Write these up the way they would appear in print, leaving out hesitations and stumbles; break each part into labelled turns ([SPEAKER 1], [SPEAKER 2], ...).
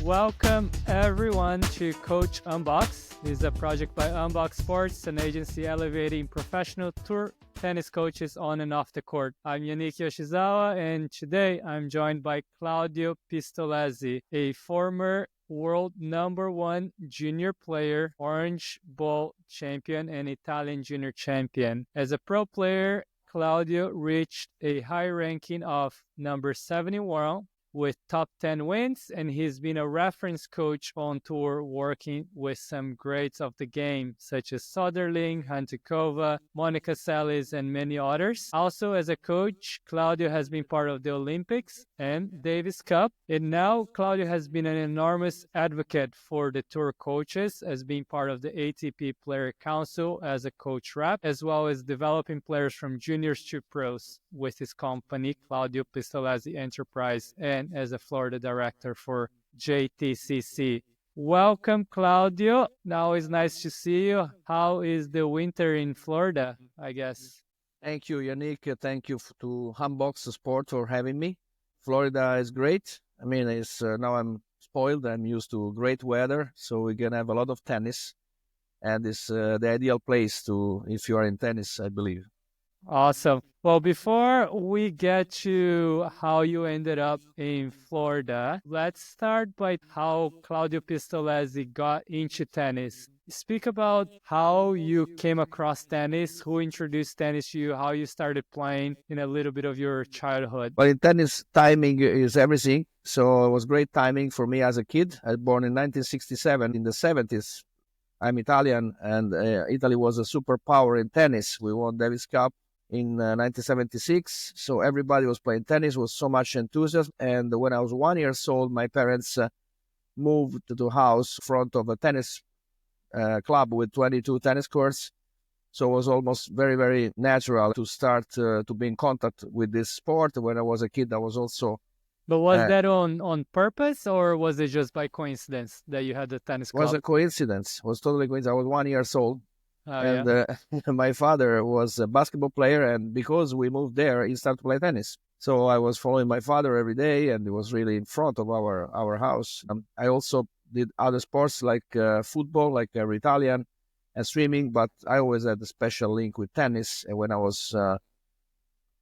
[SPEAKER 1] Welcome everyone to Coach Unbox. This is a project by Unbox Sports, an agency elevating professional tour tennis coaches on and off the court. I'm Yannick Yoshizawa, and today I'm joined by Claudio Pistolesi, a former world #1 junior player, Orange Bowl champion, and Italian junior champion. As a pro player, Claudio reached a high ranking of number 70 world with top 10 wins, and he's been a reference coach on tour working with some greats of the game, such as Soderling, Hantuchova, Monica Seles, and many others. Also, as a coach, Claudio has been part of the Olympics and Davis Cup, and now Claudio has been an enormous advocate for the tour coaches, as being part of the ATP Player Council as a coach rep, as well as developing players from juniors to pros with his company, Claudio Pistolesi Enterprise, and as a Florida director for JTCC. Welcome, Claudio. Now it's nice to see you. How is the winter in Florida, I guess?
[SPEAKER 2] Thank you, Yannick. Thank you to Unboxed Sport for having me. Florida is great. I mean, it's now I'm spoiled. I'm used to great weather, so we're gonna have a lot of tennis, and it's the ideal place to if you are in tennis, I believe.
[SPEAKER 1] Awesome. Well, before we get to how you ended up in Florida, let's start by how Claudio Pistolesi got into tennis. Speak about how you came across tennis, who introduced tennis to you, how you started playing, in a little bit of your childhood.
[SPEAKER 2] Well, in tennis, timing is everything. So it was great timing for me as a kid. I was born in 1967. In the 70s, I'm Italian, and Italy was a superpower in tennis. We won Davis Cup in 1976, so everybody was playing tennis, was so much enthusiasm. And when I was 1 year old, my parents moved to the house in front of a tennis club with 22 tennis courts. So it was almost very, very natural to start to be in contact with this sport. When I was a kid, I was also...
[SPEAKER 1] But was that on purpose, or was it just by coincidence that you had the tennis club?
[SPEAKER 2] It was a coincidence. It was totally coincidence. I was 1 year old.
[SPEAKER 1] Yeah.
[SPEAKER 2] My father was a basketball player, and because we moved there, he started to play tennis. So I was following my father every day, and it was really in front of our house. I also did other sports like football, like Italian, and swimming, but I always had a special link with tennis. And when I was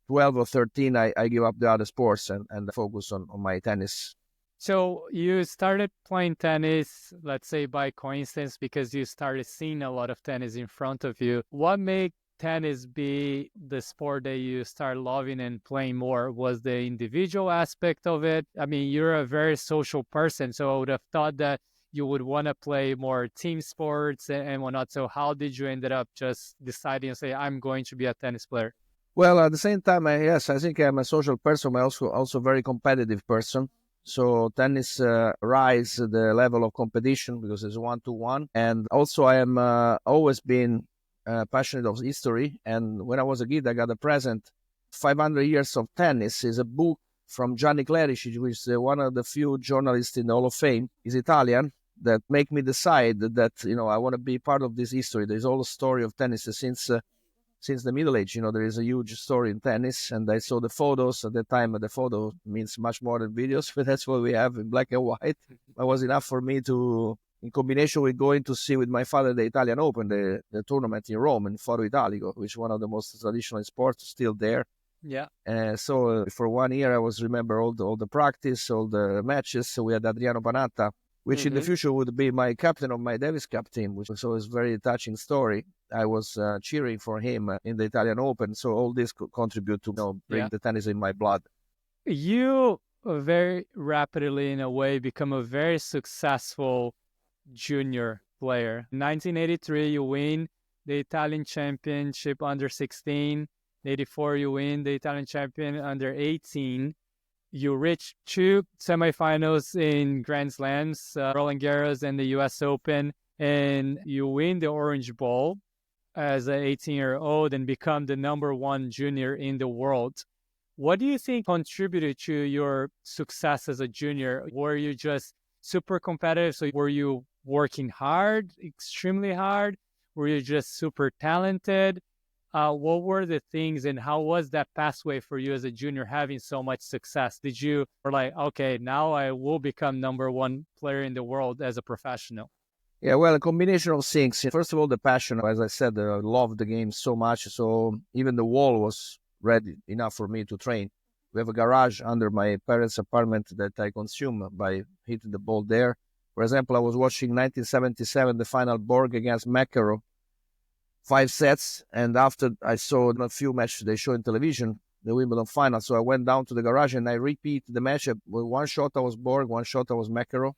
[SPEAKER 2] 12 or 13, I gave up the other sports and focused on my tennis.
[SPEAKER 1] So you started playing tennis, let's say by coincidence, because you started seeing a lot of tennis in front of you. What made tennis be the sport that you started loving and playing more? Was the individual aspect of it? I mean, you're a very social person, so I would have thought that you would want to play more team sports and whatnot. So how did you ended up just deciding to say, I'm going to be a tennis player?
[SPEAKER 2] Well, at the same time, I think I'm a social person. I'm also a very competitive person. So tennis rise the level of competition because it's 1-to-1. And also I am always been passionate of history. And when I was a kid, I got a present. 500 Years of Tennis is a book from Yannick, which is one of the few journalists in the Hall of Fame. He's Italian, that make me decide that, I want to be part of this history. There's all the story of tennis since the Middle Age. There is a huge story in tennis, and I saw the photos at that time. The photo means much more than videos, but that's what we have in black and white. It was enough for me to, in combination with going to see with my father the Italian Open, the tournament in Rome, in Foro Italico, which is one of the most traditional sports still there.
[SPEAKER 1] Yeah.
[SPEAKER 2] So for 1 year, I was remember all the practice, all the matches. So we had Adriano Panatta, which in the future would be my captain of my Davis Cup team, which was always a very touching story. I was cheering for him in the Italian Open. So all this could contribute to bring the tennis in my blood.
[SPEAKER 1] You very rapidly, in a way, become a very successful junior player. In 1983, you win the Italian Championship under 16. In 84, you win the Italian Champion under 18. You reach 2 semifinals in Grand Slams, Roland Garros and the US Open, and you win the Orange Bowl as an 18-year-old and become the #1 junior in the world. What do you think contributed to your success as a junior? Were you just super competitive? So were you working hard, extremely hard? Were you just super talented? what were the things and how was that pathway for you as a junior having so much success? Did you were like, okay, now I will become number one player in the world as a professional?
[SPEAKER 2] Yeah, well, a combination of things. First of all, the passion. As I said, I love the game so much. So even the wall was ready enough for me to train. We have a garage under my parents' apartment that I consume by hitting the ball there. For example, I was watching 1977, the final Borg against McEnroe, 5 sets. And after I saw a few matches they show in television, the Wimbledon final. So I went down to the garage and I repeat the match. With one shot I was Borg, one shot I was McEnroe.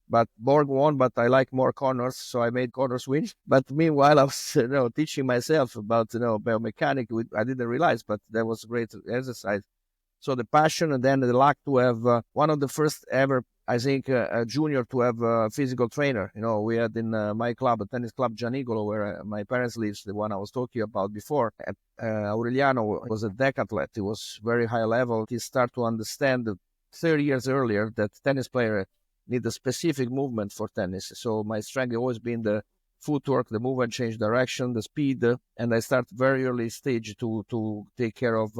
[SPEAKER 2] But Borg won, but I like more corners, so I made corners win. But meanwhile, I was teaching myself about biomechanics. I didn't realize, but that was great exercise. So the passion and then the luck to have one of the first ever, I think, a junior to have a physical trainer. We had in my club, a tennis club, Gianigolo, where my parents live, the one I was talking about before. Aureliano was a decathlete. He was very high level. He started to understand 30 years earlier that tennis player need a specific movement for tennis. So my strength has always been the footwork, the movement, change direction, the speed, and I start very early stage to take care of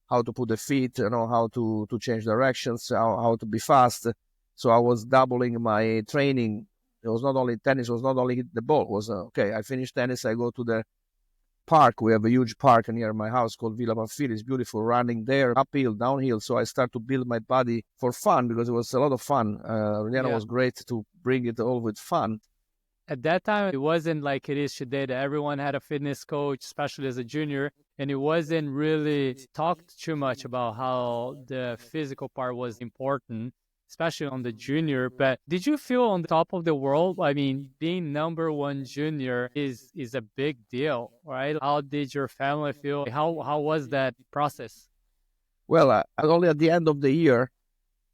[SPEAKER 2] how to put the feet, how to change directions, how to be fast. So I was doubling my training. It was not only tennis, it was not only hit the ball. It was, okay, I finished tennis, I go to the park. We have a huge park near my house called Villa Pamphili. It's beautiful, running there, uphill, downhill. So I start to build my body for fun because it was a lot of fun. Rihanna was great to bring it all with fun.
[SPEAKER 1] At that time, it wasn't like it is today that everyone had a fitness coach, especially as a junior, and it wasn't really talked too much about how the physical part was important, especially on the junior. But did you feel on the top of the world? I mean, being number one junior is a big deal, right? How did your family feel? How was that process?
[SPEAKER 2] Well, only at the end of the year,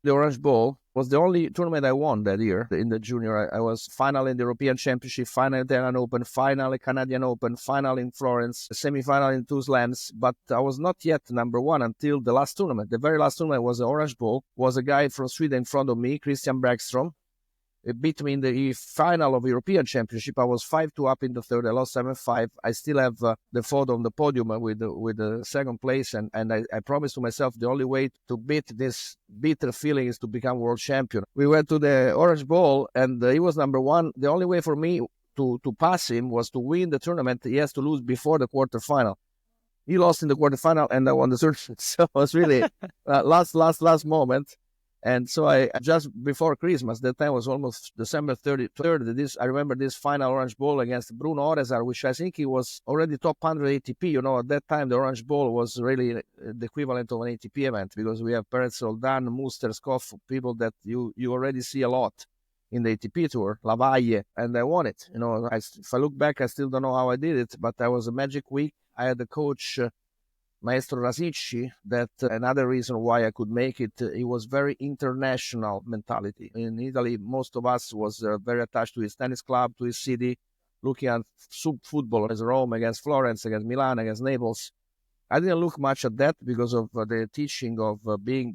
[SPEAKER 2] the Orange Bowl was the only tournament I won that year in the junior. I was final in the European Championship, final in the Italian Open, final in Canadian Open, final in Florence, semi-final in two slams. But I was not yet number one until the last tournament. The very last tournament was the Orange Bowl. Was a guy from Sweden in front of me, Christian Bergstrom. It beat me in the final of European Championship. I was 5-2 up in the third. I lost 7-5. I still have the photo on the podium with the second place. And I promised to myself the only way to beat this bitter feeling is to become world champion. We went to the Orange Bowl and he was number one. The only way for me to pass him was to win the tournament. He has to lose before the quarterfinal. He lost in the quarterfinal and I won the tournament. So it was really last moment. And so I just before Christmas, that time was almost December 33rd. I remember this final Orange Bowl against Bruno Oresar, which I think he was already top 100 ATP. At that time, the Orange Bowl was really the equivalent of an ATP event because we have Perez Roldan, Muster, Skoff, people that you already see a lot in the ATP tour, Lavalle, and I won it. If I look back, I still don't know how I did it, but I was a magic week. I had the coach, Maestro Rasicci, that another reason why I could make it, it was very international mentality. In Italy, most of us was very attached to his tennis club, to his city, looking at football as Rome against Florence, against Milan, against Naples. I didn't look much at that because of the teaching of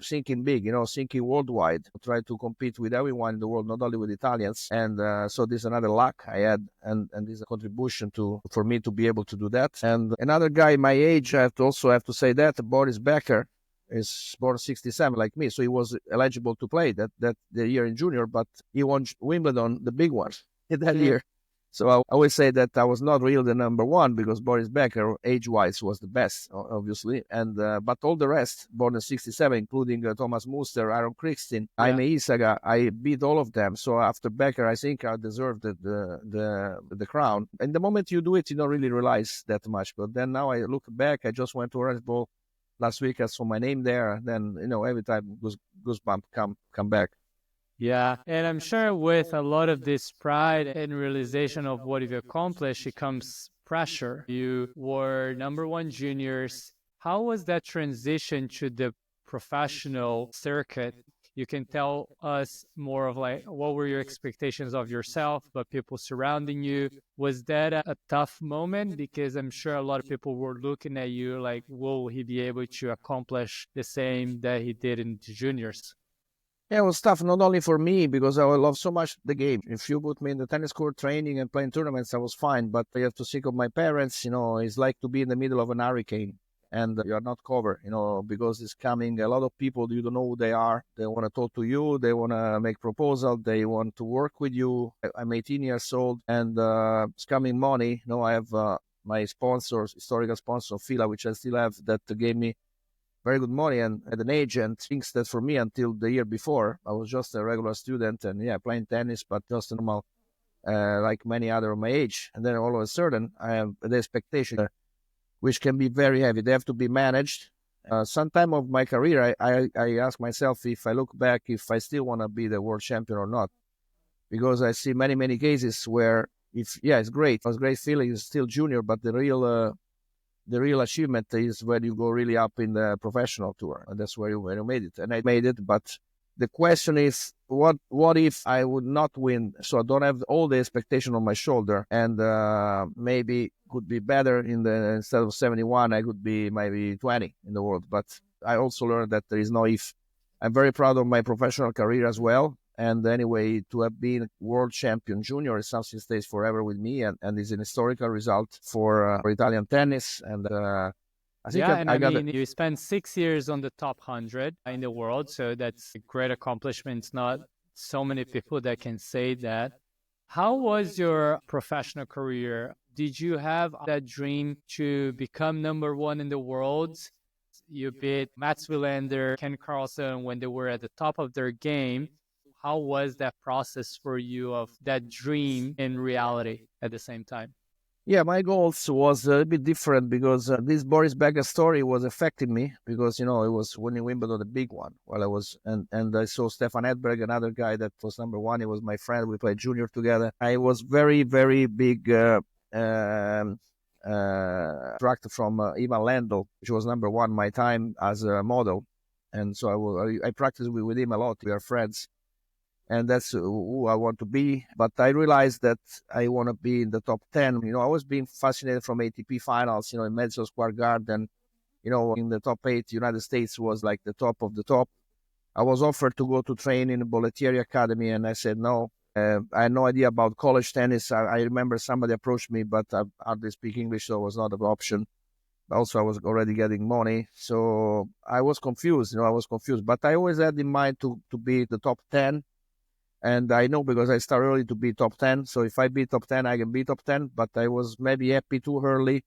[SPEAKER 2] thinking big, thinking worldwide, try to compete with everyone in the world, not only with Italians. And so this is another luck I had, and this is a contribution for me to be able to do that. And another guy my age, I have to say that Boris Becker is born 67 like me, so he was eligible to play that the year in junior, but he won Wimbledon, the big one, that year. So I always say that I was not really the number one because Boris Becker, age-wise, was the best, obviously. And but all the rest, born in 67, including Thomas Muster, Aaron Krikstin, Jaime Isaga, I beat all of them. So after Becker, I think I deserved the crown. And the moment you do it, you don't really realize that much. But then now I look back, I just went to Orange Bowl last week. I saw my name there. Then, every time goosebump come back.
[SPEAKER 1] Yeah, and I'm sure with a lot of this pride and realization of what you've accomplished, it comes pressure. You were number one juniors. How was that transition to the professional circuit? You can tell us more of like what were your expectations of yourself, but people surrounding you. Was that a tough moment? Because I'm sure a lot of people were looking at you like, will he be able to accomplish the same that he did in the juniors?
[SPEAKER 2] Yeah, it was tough, not only for me, because I love so much the game. If you put me in the tennis court training and playing tournaments, I was fine. But I have to think of my parents, it's like to be in the middle of an hurricane and you are not covered, because it's coming a lot of people, you don't know who they are. They want to talk to you. They want to make proposal. They want to work with you. I'm 18 years old and it's coming money. I have my sponsors, historical sponsor, Fila, which I still have, that gave me very good money and at an agent. Things that for me until the year before, I was just a regular student and playing tennis, but just normal, like many other of my age. And then all of a sudden, I have the expectation, which can be very heavy. They have to be managed. Sometime of my career, I ask myself if I look back, if I still want to be the world champion or not, because I see many, many cases where it's great. It was a great feeling. It's still junior, but the real achievement is when you go really up in the professional tour, and that's where you made it. And I made it, but the question is, what if I would not win? So I don't have all the expectation on my shoulder, and maybe could be better instead of 71, I could be maybe 20 in the world. But I also learned that there is no if. I'm very proud of my professional career as well. And anyway, to have been world champion junior is something that stays forever with me, and is an historical result for Italian tennis. And I think
[SPEAKER 1] you spent 6 years on the top 100 in the world, so that's a great accomplishment. It's not so many people that can say that. How was your professional career? Did you have that dream to become number one in the world? You beat Mats Wilander, Ken Carlson when they were at the top of their game. How was that process for you of that dream in reality at the same time?
[SPEAKER 2] Yeah, my goals was a bit different because this Boris Becker story was affecting me because, it was winning Wimbledon, the big one, while I was, and I saw Stefan Edberg, another guy that was number one. He was my friend. We played junior together. I was very, very big attracted from Ivan Lendl, which was number one my time as a model. And so I practiced with him a lot. We are friends. And that's who I want to be. But I realized that I want to be in the top 10. I was being fascinated from ATP finals, in Madison Square Garden, in the top 8, United States was like the top of the top. I was offered to go to train in the Bollettieri Academy, and I said no. I had no idea about college tennis. I remember somebody approached me, but I hardly speak English, so it was not an option. Also, I was already getting money. So I was confused, But I always had in mind to be the top 10. And I know because I start early to be top 10. So if I be top 10, I can be top 10. But I was maybe happy too early.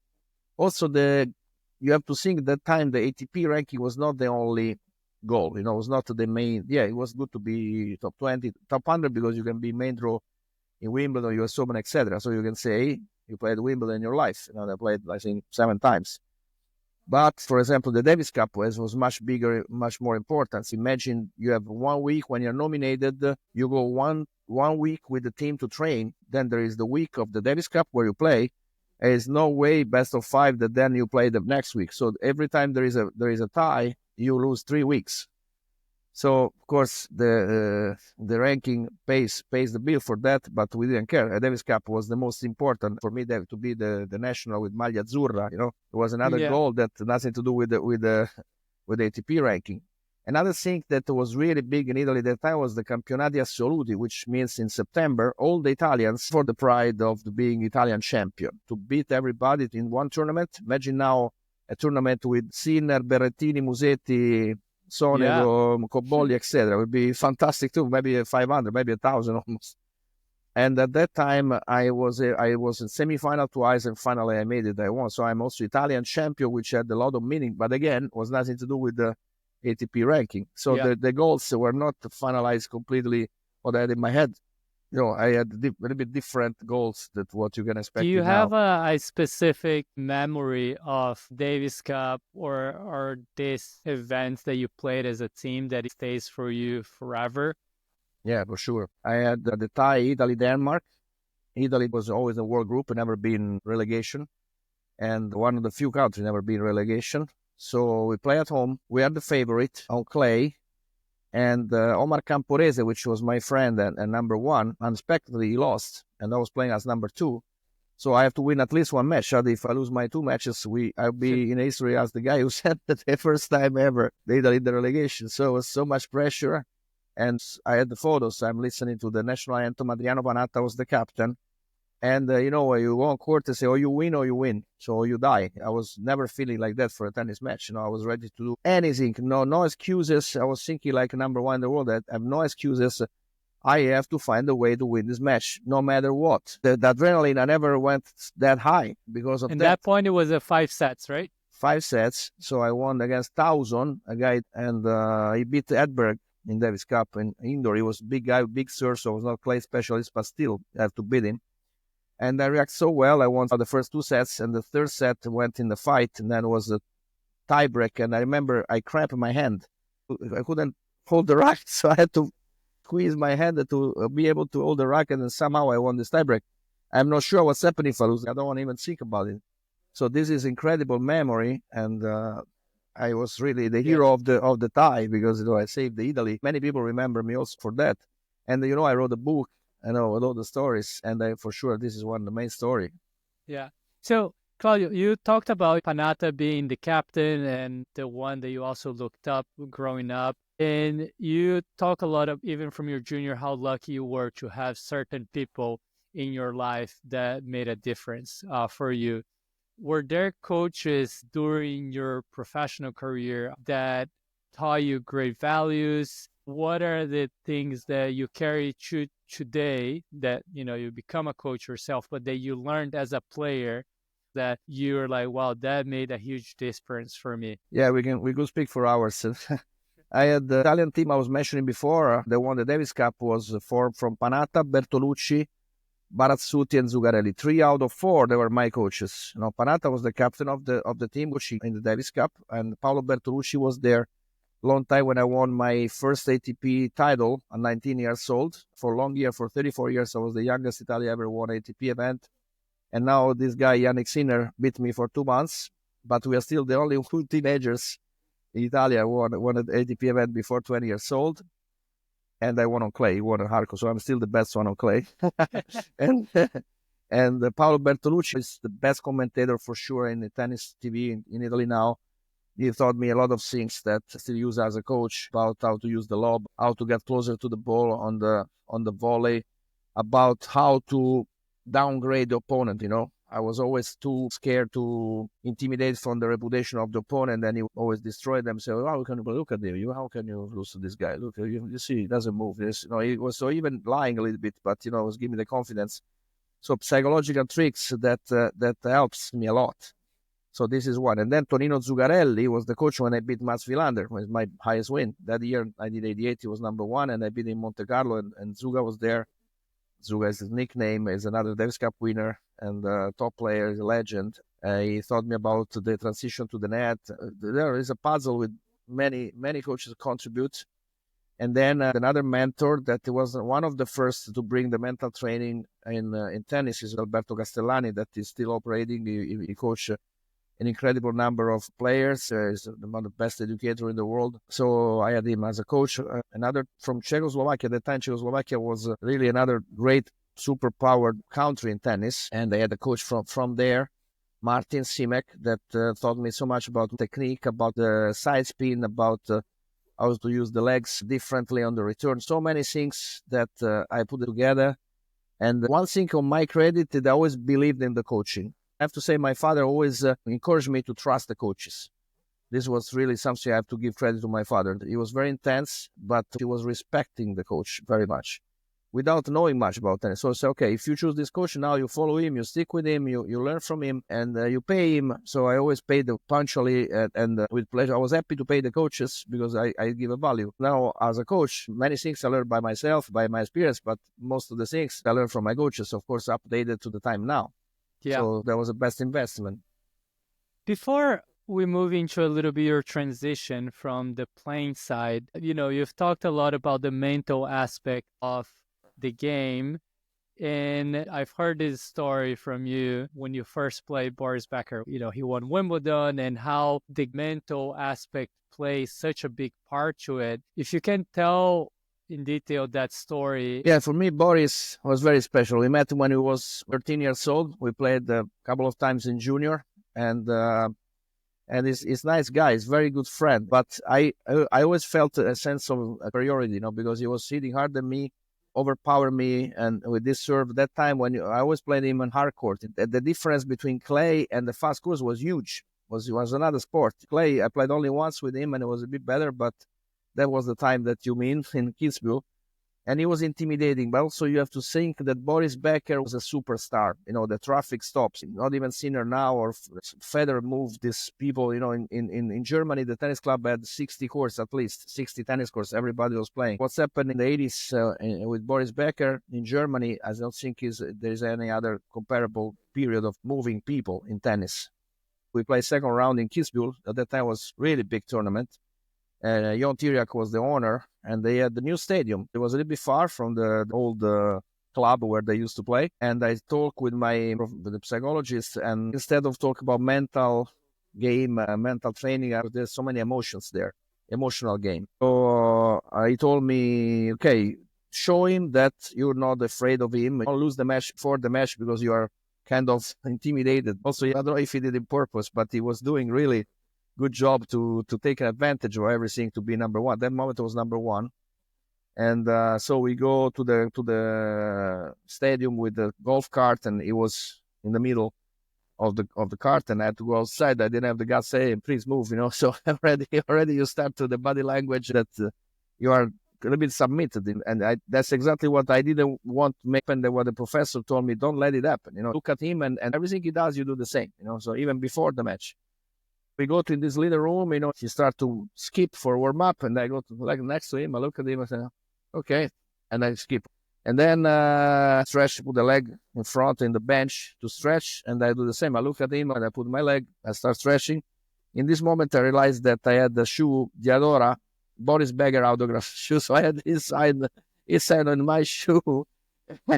[SPEAKER 2] Also, you have to think that time the ATP ranking was not the only goal. It was not the main. Yeah, it was good to be top 20, top 100 because you can be main draw in Wimbledon, US Open, etc. So you can say you played Wimbledon in your life. I played, I think, 7 times. But, for example, the Davis Cup was much bigger, much more important. Imagine you have 1 week when you're nominated, you go one week with the team to train. Then there is the week of the Davis Cup where you play. There is no way best of 5 that then you play the next week. So every time there is a tie, you lose 3 weeks. So, of course, the ranking pays the bill for that, but we didn't care. The Davis Cup was the most important for me to be the national with Maglia Azzurra. It was another goal that nothing to do with the ATP ranking. Another thing that was really big in Italy at that time was the Campionati Assoluti, which means in September, all the Italians for the pride of being Italian champion, to beat everybody in one tournament. Imagine now a tournament with Sinner, Berrettini, Musetti, Sonego, Cobolli, etc. It would be fantastic too. Maybe 500, maybe 1,000 almost. And at that time, I was in semi-final twice, and finally I made it. I won. So I'm also Italian champion, which had a lot of meaning, but again, was nothing to do with the ATP ranking. So the goals were not finalized completely what I had in my head. I had a little bit different goals than what you can expect.
[SPEAKER 1] Do you have a specific memory of Davis Cup or this event that you played as a team that stays for you forever?
[SPEAKER 2] Yeah, for sure. I had the tie Italy-Denmark. Italy was always a world group and never been relegation. And one of the few countries never been relegation. So we play at home. We are the favorite on clay. And Omar Camporese, which was my friend and number one, unexpectedly he lost. And I was playing as number 2. So I have to win at least one match. If I lose my 2 matches, I'll be in history as the guy who said that the first time ever they did the relegation. So it was so much pressure. And I had the photos. I'm listening to the national anthem. Adriano Panatta was the captain. And, you go on court and say, oh, you win or you win. So you die. I was never feeling like that for a tennis match. I was ready to do anything. No excuses. I was thinking like number one in the world. I have no excuses. I have to find a way to win this match, no matter what. The adrenaline, I never went that high because of that.
[SPEAKER 1] At that point, it was a 5 sets, right?
[SPEAKER 2] 5 sets. So I won against Towson, a guy, and he beat Edberg in Davis Cup in indoor. He was a big guy, big serve, so I was not clay specialist, but still I have to beat him. And I reacted so well. I won the first 2 sets, and the third set went in the fight, and then was a tiebreak. And I remember I cramped my hand. I couldn't hold the racket, so I had to squeeze my hand to be able to hold the racket, and somehow I won this tiebreak. I'm not sure what's happening if I lose. I don't want to even think about it. So this is incredible memory, and I was really the hero of the tie because I saved the Italy. Many people remember me also for that. And I wrote a book, with all the stories, and for sure this is one of the main story.
[SPEAKER 1] Yeah. So Claudio, you talked about Panatta being the captain and the one that you also looked up growing up. And you talk a lot of, even from your junior, how lucky you were to have certain people in your life that made a difference for you. Were there coaches during your professional career that taught you great values? What are the things that you carry to today that, you become a coach yourself, but that you learned as a player that you're like, wow, that made a huge difference for me?
[SPEAKER 2] Yeah, we could speak for hours. I had the Italian team I was mentioning before. They won the Davis Cup was formed from Panatta, Bertolucci, Barazzuti, and Zuccarelli. 3 out of 4, they were my coaches. Panatta was the captain of the team, which in the Davis Cup, and Paolo Bertolucci was there long time when I won my first ATP title at 19 years old. For a long year, for 34 years, I was the youngest Italian ever won ATP event. And now this guy, Yannick Sinner, beat me for 2 months, but we are still the only 2 teenagers in Italy won an ATP event before 20 years old. And I won on clay. He won on hardcore, so I'm still the best one on clay. and Paolo Bertolucci is the best commentator for sure in the tennis TV in Italy now. He taught me a lot of things that I still use as a coach about how to use the lob, how to get closer to the ball on the volley, about how to downgrade the opponent. I was always too scared to intimidate from the reputation of the opponent, and he always destroyed them. So, how can you look at you? How can you lose to this guy? Look, you see, he doesn't move. He was so even lying a little bit, but was giving me the confidence. So psychological tricks that helps me a lot. So this is one. And then Tonino Zuccarelli was the coach when I beat Mats Wilander, was my highest win. That year, 1988, he was number 1, and I beat him in Monte Carlo, and Zuga was there. Zuga is his nickname, is another Davis Cup winner and top player, is a legend. He taught me about the transition to the net. There is a puzzle with many coaches contribute. And then another mentor that was one of the first to bring the mental training in tennis is Alberto Castellani, that is still operating. He coached an incredible number of players. He's one of the best educator in the world. So I had him as a coach. Another from Czechoslovakia. At the time, Czechoslovakia was really another great super-powered country in tennis. And I had a coach from there, Martin Simek, that taught me so much about technique, about the side spin, about how to use the legs differently on the return. So many things that I put together. And one thing on my credit, that I always believed in the coaching. I have to say my father always encouraged me to trust the coaches. This was really something I have to give credit to my father. He was very intense, but he was respecting the coach very much without knowing much about tennis. So I said, okay, if you choose this coach, now you follow him, you stick with him, you learn from him, and you pay him. So I always paid punctually and with pleasure. I was happy to pay the coaches because I give a value. Now, as a coach, many things I learned by myself, by my experience, but most of the things I learned from my coaches, of course, updated to the time now. Yeah. So that was the best investment.
[SPEAKER 1] Before we move into a little bit your transition from the playing side, you've talked a lot about the mental aspect of the game. And I've heard this story from you when you first played Boris Becker. He won Wimbledon, and how the mental aspect plays such a big part to it. If you can tell in detail that story.
[SPEAKER 2] Yeah, for me, Boris was very special. We met when he was 13 years old. We played a couple of times in junior, and And he's nice guy. He's very good friend. But I always felt a sense of superiority, because he was hitting harder than me, overpower me, and with this serve. That time when I always played him on hard court, the difference between clay and the fast course was huge. It was another sport. Clay, I played only once with him, and it was a bit better. But that was the time that you mean in Kitzbühel. And he was intimidating, but also you have to think that Boris Becker was a superstar. The traffic stops. Not even Sinner now or Federer moved these people. In Germany, the tennis club had 60 courts, at least 60 tennis courts. Everybody was playing. What's happened in the 80s with Boris Becker in Germany, I don't think there's any other comparable period of moving people in tennis. We played second round in Kitzbühel. At that time was really big tournament. Jon Tiriac was the owner, and they had the new stadium. It was a little bit far from the old club where they used to play. And I talked with the psychologist, and instead of talk about mental game, mental training, there's so many emotions there, emotional game. So he told me, okay, show him that you're not afraid of him. Don't lose the match before the match because you are kind of intimidated. Also, I don't know if he did it on purpose, but he was doing really good job to take advantage of everything to be number one. That moment I was number one, and so we go to the stadium with the golf cart, and it was in the middle of the cart, and I had to go outside. I didn't have the guts to say, "Please move," So already you start to the body language that you are a little bit submitted, and that's exactly what I didn't want to make happen. What the professor told me, don't let it happen. Look at him, and everything he does, you do the same. So even before the match. We go to this little room, he start to skip for warm up, and I go to next to him. I look at him and say, okay, and I skip. And then stretch, put the leg in front in the bench to stretch, and I do the same. I look at him and I put my leg, I start stretching. In this moment, I realized that I had the shoe, Diadora, Boris Becker autograph shoe. So I had his sign on my shoe,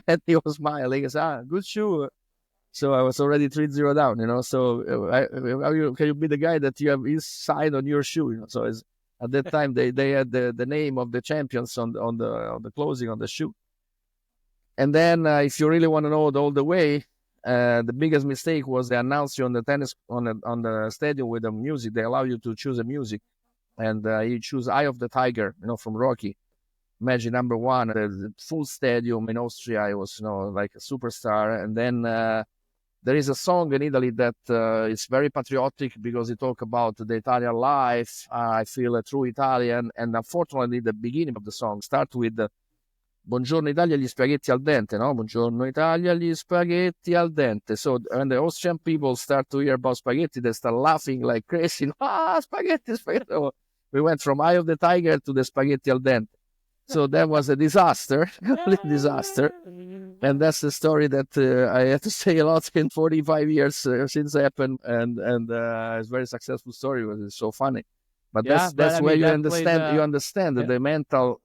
[SPEAKER 2] and he was smiling. He said, good shoe. So I was already 3-0 down, So can you be the guy that you have his sign on your shoe? So at that time they had the name of the champions on the closing on the shoe. And then if you really want to know all the way, the biggest mistake was they announced you on the tennis on the stadium with the music. They allow you to choose a music, and you choose "Eye of the Tiger," from Rocky. Imagine number one, the full stadium in Austria. It was like a superstar, and then. There is a song in Italy that is very patriotic because it talks about the Italian life. I feel a true Italian. And unfortunately, the beginning of the song starts with Buongiorno Italia, gli spaghetti al dente, no? Buongiorno Italia, gli spaghetti al dente. So when the Austrian people start to hear about spaghetti, they start laughing like crazy. Spaghetti, spaghetti. So we went from Eye of the Tiger to the spaghetti al dente. So that was a disaster, complete disaster. And that's the story that I had to say a lot in 45 years since it happened. And it's a very successful story. It was so funny. But that's where you understand the mental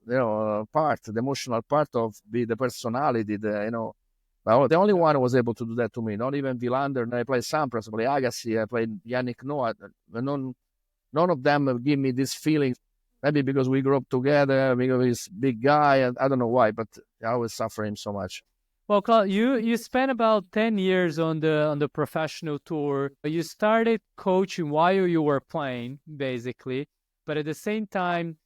[SPEAKER 2] part, the emotional part of the personality, But the only one who was able to do that to me, not even Villander. I played Sampras, I played Agassi, I played Yannick Noah. None of them give me this feeling. Maybe because we grew up together, because he's a big guy, and I don't know why, but I always suffer him so much.
[SPEAKER 1] Well, Claudio, you spent about 10 years on the professional tour. You started coaching while you were playing, basically. But at the same time,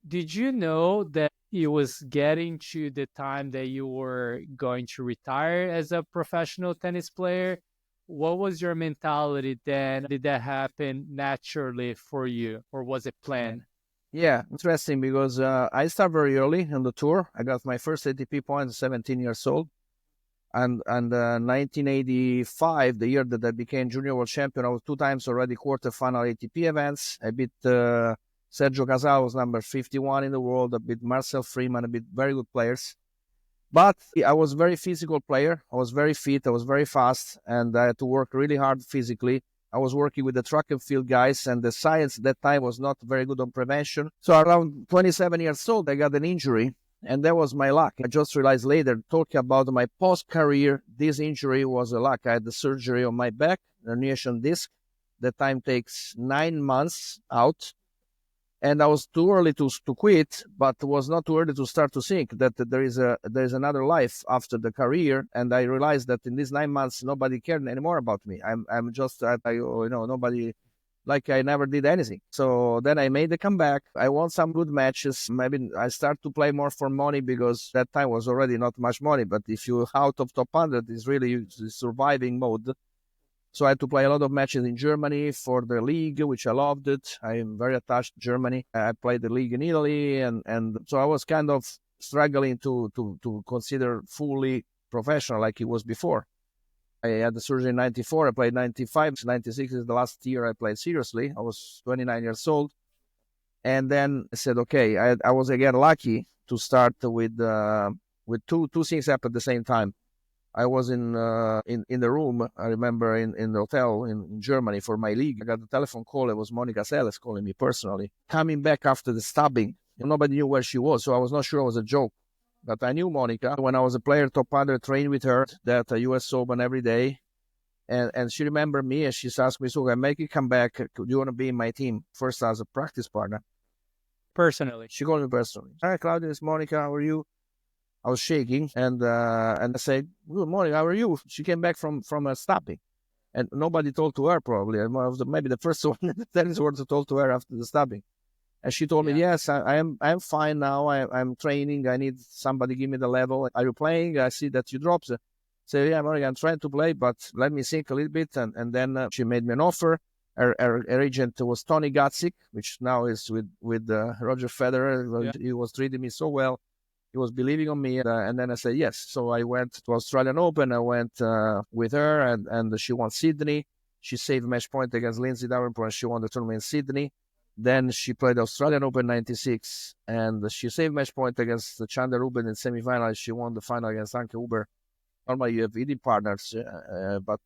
[SPEAKER 1] did you know that it was getting to the time that you were going to retire as a professional tennis player? What was your mentality then? Did that happen naturally for you, or was it planned?
[SPEAKER 2] Yeah, interesting because I started very early on the tour. I got my first ATP points at 17 years old. And 1985, the year that I became Junior World Champion, I was 2 times already quarterfinal ATP events. I beat Sergio Casal, was number 51 in the world. I beat Marcel Freeman, I beat very good players. But I was a very physical player. I was very fit. I was very fast. And I had to work really hard physically. I was working with the track and field guys, and the science at that time was not very good on prevention. So around 27 years old, I got an injury, and that was my luck. I just realized later, talking about my post-career, this injury was a luck. I had the surgery on my back, herniation disc. That time takes 9 months out. And I was too early to quit, but was not too early to start to think that there is another life after the career. And I realized that in these 9 months, nobody cared anymore about me. I'm just, nobody like I never did anything. So then I made the comeback. I won some good matches. Maybe I start to play more for money because that time was already not much money. But if you're out of top 100, it's really surviving mode. So I had to play a lot of matches in Germany for the league, which I loved it. I am very attached to Germany. I played the league in Italy, and so I was kind of struggling to consider fully professional like it was before. I had the surgery in 94. I played 95. 96 is the last year I played seriously. I was 29 years old. And then I said, okay, I was again lucky to start with two things happened at the same time. I was in the room, I remember, in the hotel in Germany for my league. I got a telephone call. It was Monica Seles calling me personally. Coming back after the stabbing, nobody knew where she was, so I was not sure it was a joke. But I knew Monica. When I was a player, top 100, trained with her, that US Open every day. And she remembered me, and she asked me, so I make you come back. Do you want to be in my team? First as a practice partner.
[SPEAKER 1] Personally.
[SPEAKER 2] She called me personally. Hi, Claudio, it's Monica. How are you? I was shaking, and I said, good morning, how are you? She came back from a stabbing. And nobody told to her, probably. I was maybe the first one in the tennis world to told to her after the stabbing. And she told me, yes, I'm fine now. I'm training. I need somebody give me the level. Are you playing? I see that you dropped. Say, yeah, Monica, I'm trying to play, but let me think a little bit. And then she made me an offer. Her agent was Tony Gatzik, which now is with Roger Federer. Yeah. He was treating me so well. He was believing on me, and then I said yes. So I went to Australian Open. I went with her, and she won Sydney. She saved match point against Lindsay Davenport. She won the tournament in Sydney. Then she played Australian Open 96, and she saved match point against Chandler Rubin in semifinal. She won the final against Anke Huber. Normally you have eating partners, but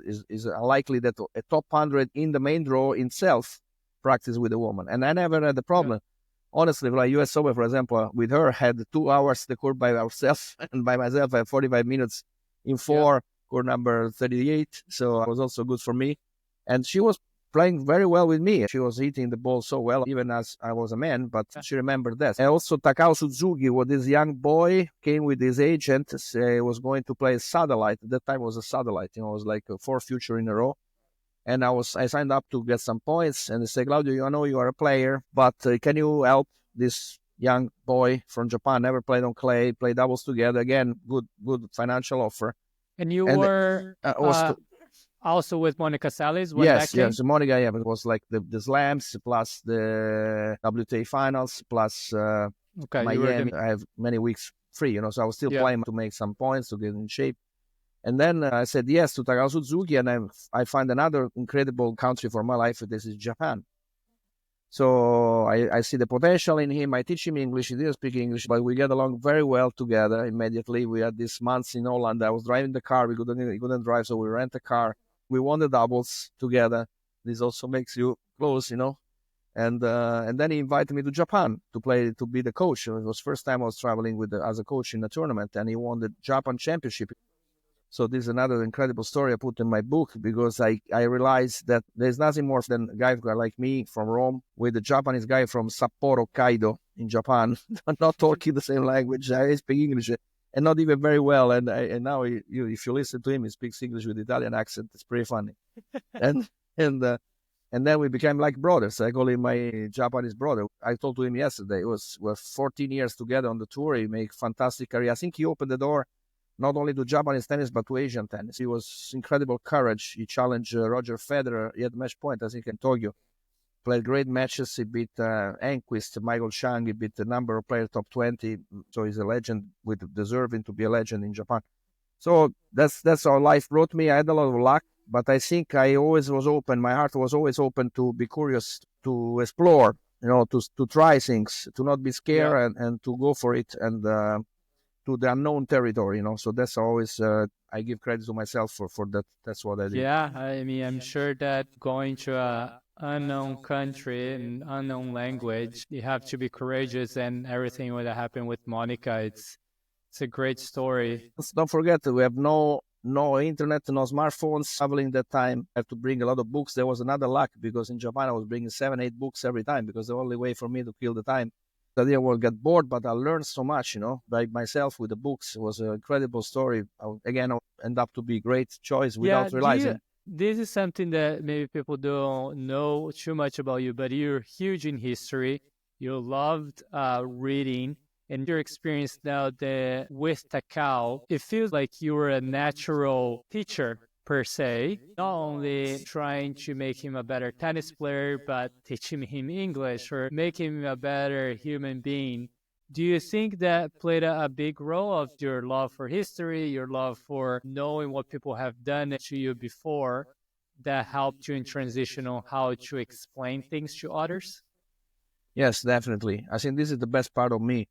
[SPEAKER 2] it's unlikely that a top 100 in the main draw itself practice with a woman. And I never had a problem. Yeah. Honestly, like US Open, for example, with her, had 2 hours the court by ourselves, and by myself, I had 45 minutes in four, court number 38. So it was also good for me. And she was playing very well with me. She was hitting the ball so well, even as I was a man, but she remembered that. And also Takao Suzuki, was this young boy, came with his agent, was going to play satellite. At that time it was a satellite, it was like 4 future in a row. And I signed up to get some points, and they said, Claudio, I know you are a player, but can you help this young boy from Japan, never played on clay, play doubles together, again, good financial offer.
[SPEAKER 1] And you were also with Monica Seles?
[SPEAKER 2] Yes, Monica, yeah, but it was like the slams, plus the WTA finals, plus Miami. I have many weeks free, so I was still playing to make some points, to get in shape. And then I said yes to Takao Suzuki, and I find another incredible country for my life. This is Japan. So I see the potential in him. I teach him English. He didn't speak English, but we get along very well together immediately. We had these months in Holland. I was driving the car. He couldn't drive, so we rent a car. We won the doubles together. This also makes you close, And then he invited me to Japan to be the coach. It was the first time I was traveling as a coach in a tournament, and he won the Japan Championship. So this is another incredible story I put in my book, because I realized that there's nothing more than a guy like me from Rome with a Japanese guy from Sapporo, Kaido in Japan, not talking the same language. I speak English and not even very well. And now if you listen to him, he speaks English with Italian accent. It's pretty funny. and then we became like brothers. I call him my Japanese brother. I told to him yesterday, we're 14 years together on the tour. He made fantastic career. I think he opened the door not only to Japanese tennis, but to Asian tennis. He was incredible courage. He challenged Roger Federer. He had match point, I think, in Tokyo. Played great matches. He beat Enquist, Michael Chang. He beat a number of players top 20. So he's a legend, deserving to be a legend in Japan. So that's how life brought me. I had a lot of luck, but I think I always was open. My heart was always open to be curious, to explore, to try things, to not be scared and to go for it. And to the unknown territory, So that's always, I give credit to myself for that. That's what I did.
[SPEAKER 1] Yeah, I mean, I'm sure that going to a unknown country and unknown language, you have to be courageous, and everything that happened with Monica, it's a great story.
[SPEAKER 2] Don't forget, we have no internet, no smartphones. Traveling that time, I have to bring a lot of books. There was another luck, because in Japan I was bringing 7-8 books every time, because the only way for me to kill the time. I didn't get bored, but I learned so much, by myself with the books. It was an incredible story. Again, I end up to be a great choice without realizing.
[SPEAKER 1] This is something that maybe people don't know too much about you, but you're huge in history. You loved reading, and your experience now with Takao, it feels like you were a natural teacher per se, not only trying to make him a better tennis player, but teaching him English or making him a better human being. Do you think that played a big role of your love for history, your love for knowing what people have done to you before that helped you in transition on how to explain things to others?
[SPEAKER 2] Yes, definitely. I think this is the best part of me.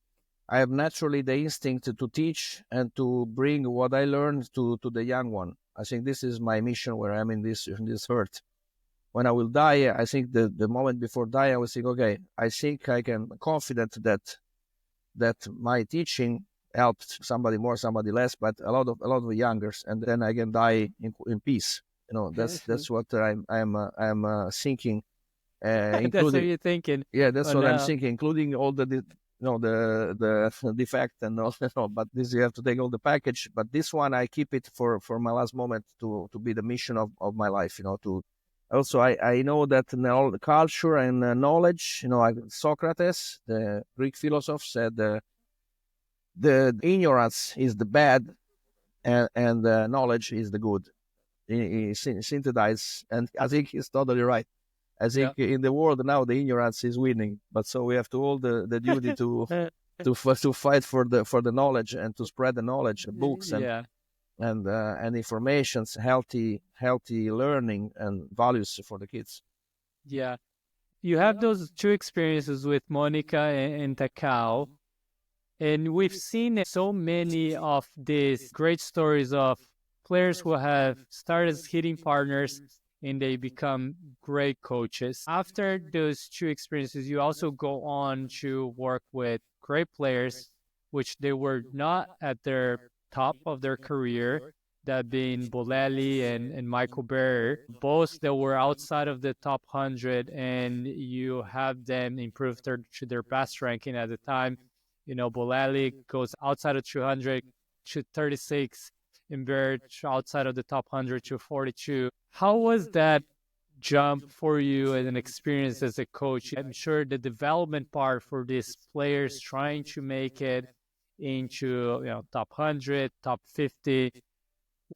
[SPEAKER 2] I have naturally the instinct to teach and to bring what I learned to the young one. I think this is my mission where I'm in this earth. When I will die, I think the moment before die, I will think, okay, I think I can confident that my teaching helped somebody more, somebody less, but a lot of youngers, and then I can die in peace. That's what I'm thinking,
[SPEAKER 1] That's what
[SPEAKER 2] including
[SPEAKER 1] you're thinking.
[SPEAKER 2] yeah, that's
[SPEAKER 1] Oh
[SPEAKER 2] what I'm
[SPEAKER 1] no.
[SPEAKER 2] thinking, including all the defect and all. But this you have to take all the package. But this one I keep it for my last moment to be the mission of my life. To also I know that in all the culture and knowledge. Socrates, the Greek philosopher, said the ignorance is the bad and knowledge is the good. He synthesized, and I think he's totally right. I
[SPEAKER 1] Yeah.
[SPEAKER 2] think in the world now the ignorance is winning, but so we have to hold the duty to fight for the knowledge and to spread the knowledge, books
[SPEAKER 1] Yeah.
[SPEAKER 2] and informations, healthy learning and values for the kids.
[SPEAKER 1] Yeah. You have those two experiences with Monica and Takao. And we've seen so many of these great stories of players who have started as hitting partners and they become great coaches. After those two experiences, you also go on to work with great players, which they were not at their top of their career, that being Bolelli and Michael Berger, both that were outside of the top 100, and you have them improve to their best ranking at the time. Bolelli goes outside of 200 to 36, and Berger outside of the top 100 to 42. How was that jump for you as an experience as a coach? I'm sure the development part for these players trying to make it into top 100, top 50.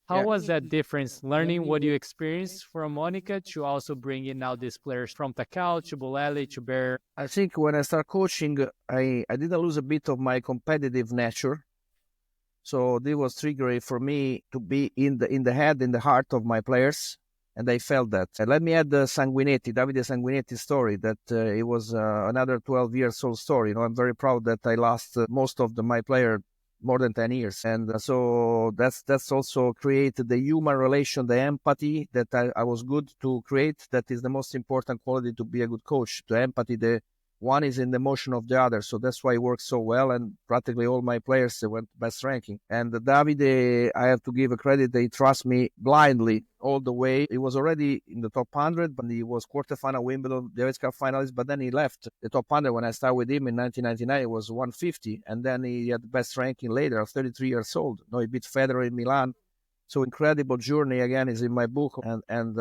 [SPEAKER 1] How
[SPEAKER 2] Yeah,
[SPEAKER 1] was that difference learning what you experienced from Monica to also bringing out these players from Takao to Bolelli to Bear?
[SPEAKER 2] I think when I start coaching, I didn't lose a bit of my competitive nature. So this was triggering for me to be in the head, in the heart of my players, and I felt that. And let me add the Davide Sanguinetti story. That it was another 12 years old story. I'm very proud that I lost most of my player more than 10 years, and so that's also created the human relation, the empathy that I was good to create. That is the most important quality to be a good coach. The empathy, the one is in the motion of the other. So that's why it works so well. And practically all my players went best ranking. And Davide, I have to give a credit. They trust me blindly all the way. He was already in the top 100, but he was quarterfinal Wimbledon, Davis Cup finalist. But then he left the top 100 when I started with him in 1999. It was 150. And then he had the best ranking later, 33 years old. No, he beat Federer in Milan. So incredible journey again is in my book. And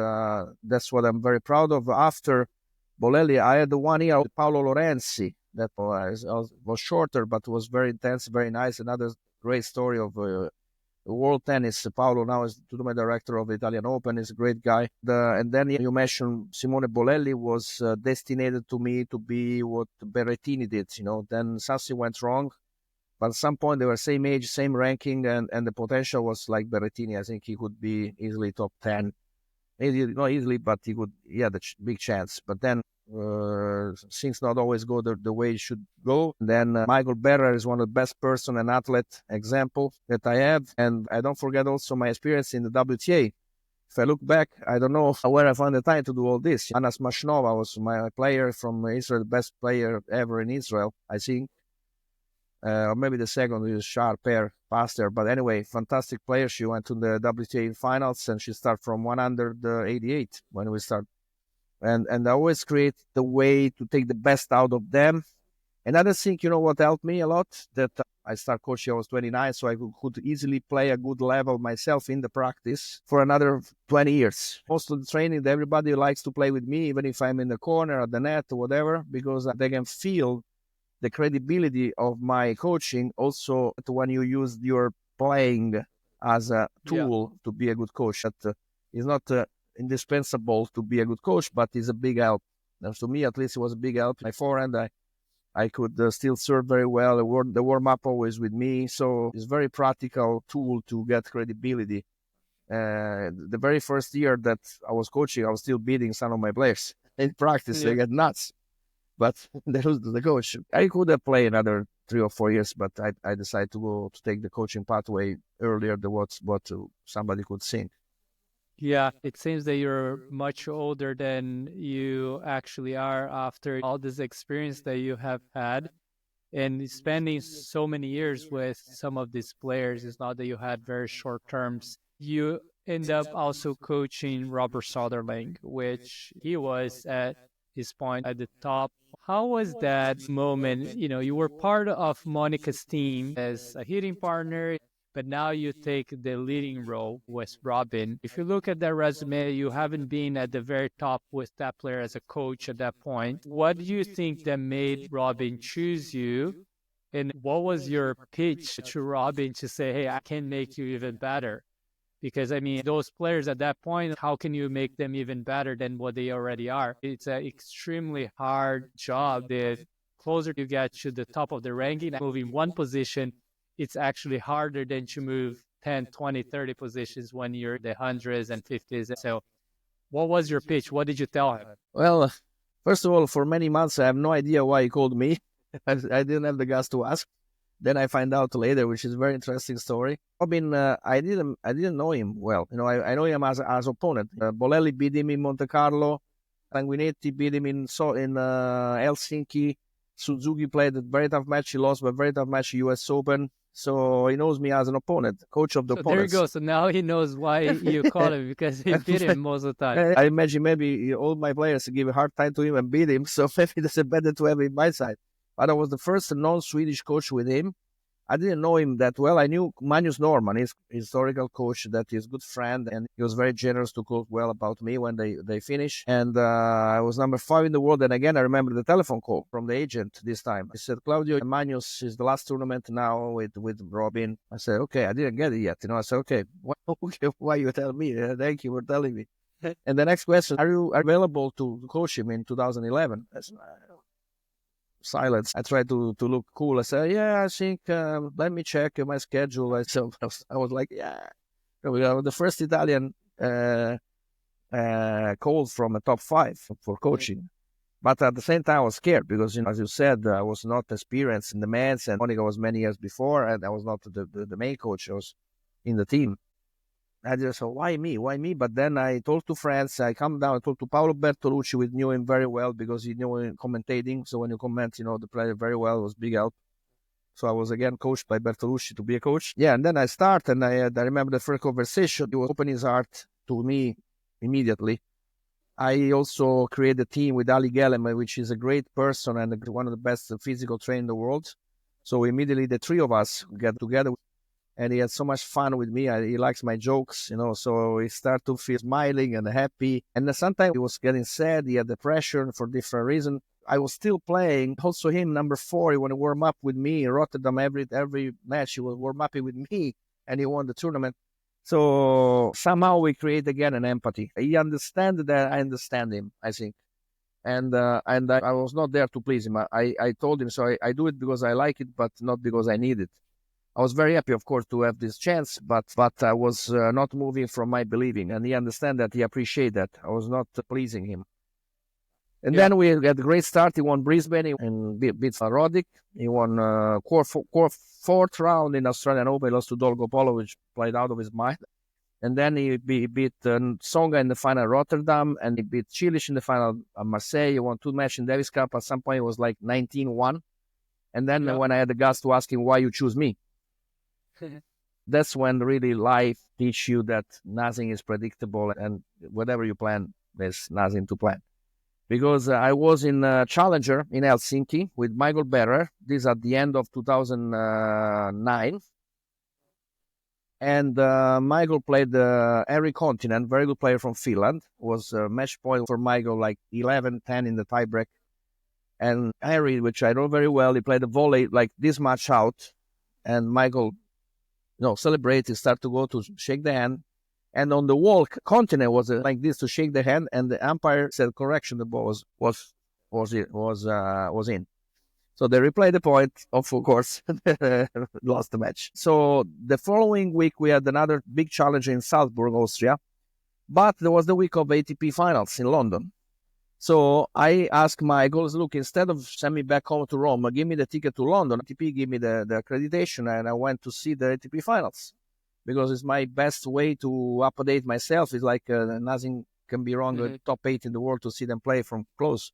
[SPEAKER 2] that's what I'm very proud of. After Bolelli, I had the 1 year with Paolo Lorenzi that was shorter, but was very intense, very nice. Another great story of world tennis. Paolo now is the tournament director of the Italian Open. Is a great guy. And then you mentioned Simone Bolelli was destined to me to be what Berrettini did. Then something went wrong. But at some point they were same age, same ranking, and the potential was like Berrettini. I think he could be easily top 10. Maybe not easily, but he had a big chance. But then things not always go the way it should go. Then Michael Berger is one of the best person and athlete example that I have. And I don't forget also my experience in the WTA. If I look back, I don't know where I found the time to do all this. Anna Smashnova was my player from Israel, the best player ever in Israel, I think. Or maybe the second is Shar Per Pastor. But anyway, fantastic player. She went to the WTA finals and she started from 188 when we start. And I always create the way to take the best out of them Another thing, what helped me a lot, that I started coaching, I was 29, so I could easily play a good level myself in the practice for another 20 years. Most of the training, everybody likes to play with me, even if I'm in the corner, at the net, or whatever, because they can feel the credibility of my coaching also when you use your playing as a tool to be a good coach. That is not indispensable to be a good coach, but is a big help. And to me, at least, it was a big help. My forehand, I could still serve very well. The warm-up always with me. So it's a very practical tool to get credibility. The very first year that I was coaching, I was still beating some of my players. In practice, they get nuts. But there was the coach. I could have played another 3 or 4 years, but I decided to take the coaching pathway earlier than what somebody could think.
[SPEAKER 1] Yeah, it seems that you're much older than you actually are after all this experience that you have had. And spending so many years with some of these players, it's not that you had very short terms. You end up also coaching Robert Soderling, which he was at his point at the top. How was that moment? You were part of Monica's team as a hitting partner, but now you take the leading role with Robin. If you look at that resume, you haven't been at the very top with that player as a coach at that point. What do you think that made Robin choose you? And what was your pitch to Robin to say, hey, I can make you even better? Because, those players at that point, how can you make them even better than what they already are? It's an extremely hard job. The closer you get to the top of the ranking, moving one position, it's actually harder than to move 10, 20, 30 positions when you're the hundreds and 50s. So what was your pitch? What did you tell him?
[SPEAKER 2] Well, first of all, for many months, I have no idea why he called me. I didn't have the guts to ask. Then I find out later, which is a very interesting story. Robin, I didn't know him well. I know him as opponent. Bolelli beat him in Monte Carlo. Sanguinetti beat him in Helsinki. Suzuki played a very tough match. He lost, but very tough match, US Open. So he knows me as an opponent, coach of the opponents.
[SPEAKER 1] There you go. So now he knows why you call him, because he beat him most of the time.
[SPEAKER 2] I imagine maybe all my players give a hard time to him and beat him. So maybe it's better to have him my side. But I was the first non-Swedish coach with him. I didn't know him that well. I knew Magnus Norman, his historical coach, that is a good friend, and he was very generous to talk well about me when they finished. And I was number 5 in the world. And again, I remember the telephone call from the agent this time. He said, Claudio, Magnus is the last tournament now with Robin. I said, okay, I didn't get it yet. I said, okay, why you tell me? Thank you for telling me. And the next question, are you available to coach him in 2011? I said, silence. I tried to look cool. I said, yeah, I think, let me check my schedule. I was like, yeah. The first Italian called from a top 5 for coaching. But at the same time, I was scared because, as you said, I was not experienced in the men's, and Monica was many years before, and I was not the main coach. I was in the team. I just said, why me? Why me? But then I told to friends, I come down, I told to Paolo Bertolucci, we knew him very well because he knew him commentating. So when you comment, the player very well, it was big help. So I was again coached by Bertolucci to be a coach. Yeah, and then I start, and I remember the first conversation. He was opening his heart to me immediately. I also created a team with Ali Gelem, which is a great person and one of the best physical trainers in the world. So immediately the 3 of us get together. And he had so much fun with me. He likes my jokes, so he started to feel smiling and happy. And then sometimes he was getting sad. He had depression for different reasons. I was still playing. Also him, number 4, he want to warm up with me in Rotterdam every match. He was warm up with me, and he won the tournament. So somehow we create again an empathy. He understands that I understand him, I think. And I was not there to please him. I told him, so I do it because I like it, but not because I need it. I was very happy, of course, to have this chance, but I was not moving from my believing, and he understand that, he appreciate that. I was not pleasing him. And then we had a great start. He won Brisbane and beat Roddick. He won 4th round in Australian Open. He lost to Dolgopolo, which played out of his mind. And then he beat Tsonga in the final at Rotterdam, and he beat Cilic in the final at Marseille. He won 2 matches in Davis Cup. At some point, it was like 19-1. And then when I had the guts to ask him, why you choose me? That's when really life teach you that nothing is predictable, and whatever you plan, there's nothing to plan. because I was in Challenger in Helsinki with Michael Berrer. This at the end of 2009. And Michael played Henry Continent, very good player from Finland. Was match point for Michael, like 11-10 in the tiebreak. And Henry, which I know very well, he played a volley like this much out. And Michael, celebrated, start to go to shake the hand. And on the wall, Continent was like this to shake the hand. And the umpire said, correction, the ball was in. So they replayed the point, of course, lost the match. So the following week, we had another big challenge in Salzburg, Austria. But there was the week of ATP finals in London. So I asked Michael, look, instead of send me back home to Rome, give me the ticket to London. ATP gave me the accreditation, and I went to see the ATP finals. Because it's my best way to update myself. It's like nothing can be wrong, top 8 in the world to see them play from close.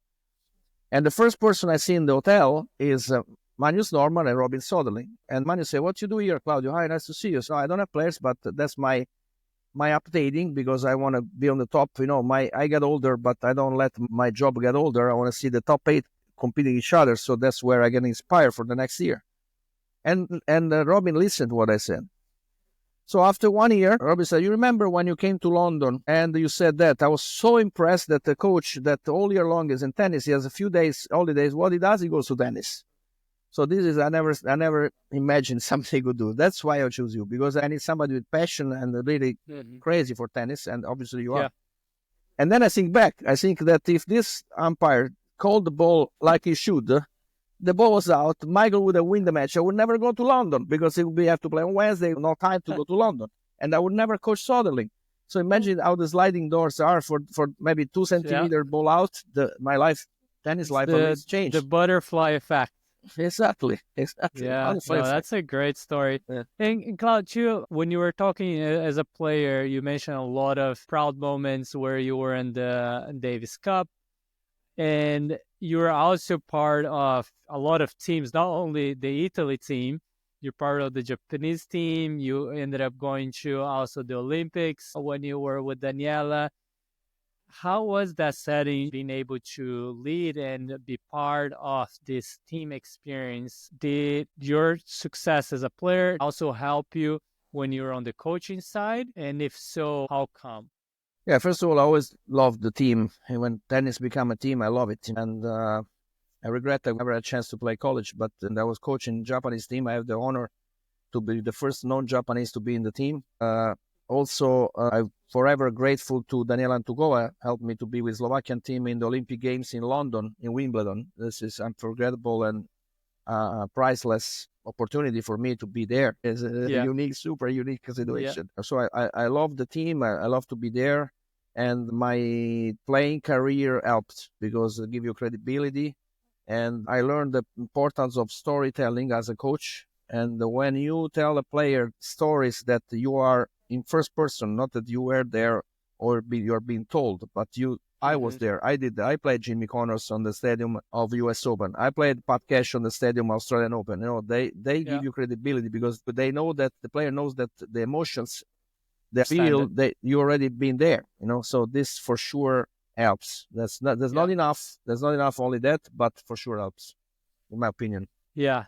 [SPEAKER 2] And the first person I see in the hotel is Magnus Norman and Robin Soderling. And Magnus said, what you do here, Claudio? Hi, nice to see you. So I don't have players, but that's my updating because I want to be on the top. I get older, but I don't let my job get older. I want to see the top 8 competing each other. So that's where I get inspired for the next year. And Robin listened to what I said. So after 1 year, Robin said, you remember when you came to London and you said that? I was so impressed that the coach that all year long is in tennis, he has a few days, holidays. What he does, he goes to tennis. So this is, I never imagined something he could do. That's why I choose you, because I need somebody with passion and really crazy for tennis. And obviously you are. And then I think back. I think that if this umpire called the ball like he should, the ball was out, Michael would have won the match. I would never go to London because he would have to play on Wednesday, no time to go to London. And I would never coach Soderling. So imagine how the sliding doors are for maybe 2 centimeter ball out. My life, tennis life, always changed.
[SPEAKER 1] The butterfly effect.
[SPEAKER 2] Exactly.
[SPEAKER 1] Yeah, that's a great story. Yeah. And Claudio, when you were talking as a player, you mentioned a lot of proud moments where you were in the Davis Cup. And you were also part of a lot of teams, not only the Italy team, you're part of the Japanese team. You ended up going to also the Olympics when you were with Daniela. How was that setting, being able to lead and be part of this team experience? Did your success as a player also help you when you were on the coaching side? And if so, how come?
[SPEAKER 2] Yeah, first of all, I always loved the team. And when tennis became a team, I love it. And I regret I never had a chance to play college, but I was coaching Japanese team. I have the honor to be the first non-Japanese to be in the team. Also, I'm forever grateful to Daniela Hantuchova, helped me to be with Slovakian team in the Olympic Games in London, in Wimbledon. This is unforgettable and priceless opportunity for me to be there. It's a unique, super unique situation. Yeah. So I love the team. I love to be there. And my playing career helped because it gives you credibility. And I learned the importance of storytelling as a coach. And when you tell a player stories that you are in first person, not that you were there or you're being told, but I was there. I played Jimmy Connors on the stadium of US Open. I played Pat Cash on the stadium of Australian Open. They give you credibility because they know that the player knows that the emotions they feel that you already been there. So this for sure helps. There's not enough. There's not enough only that, but for sure helps, in my opinion.
[SPEAKER 1] Yeah.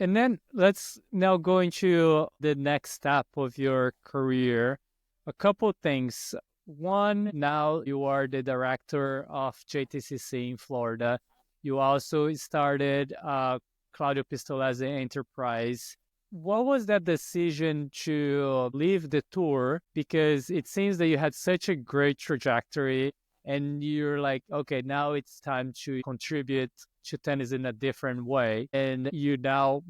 [SPEAKER 1] And then let's now go into the next step of your career. A couple things. One, now you are the director of JTCC in Florida. You also started Claudio Pistolesi Enterprise. What was that decision to leave the tour? Because it seems that you had such a great trajectory and you're like, okay, now it's time to contribute to tennis in a different way. And you now,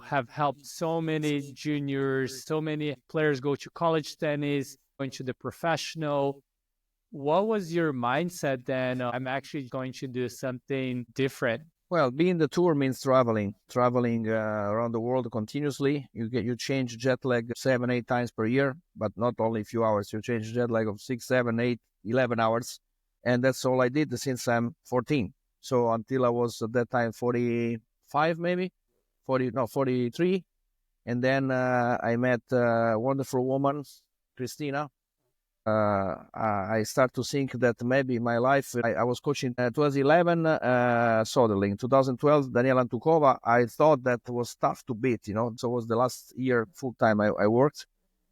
[SPEAKER 1] have helped so many juniors, so many players go to college tennis, going to the professional. What was your mindset then? I'm actually going to do something different.
[SPEAKER 2] Well, being the tour means traveling around the world continuously. You change jet lag 7-8 times per year, but not only a few hours. You change jet lag of 6, 7, 8, 11 hours. And that's all I did since I'm 14. So until I was at that time 45, maybe 43. And then I met a wonderful woman, Christina. I start to think that maybe my life, I was coaching 2011 Soderling, 2012 Daniel Hantuchova. I thought that was tough to beat, so it was the last year full time I worked.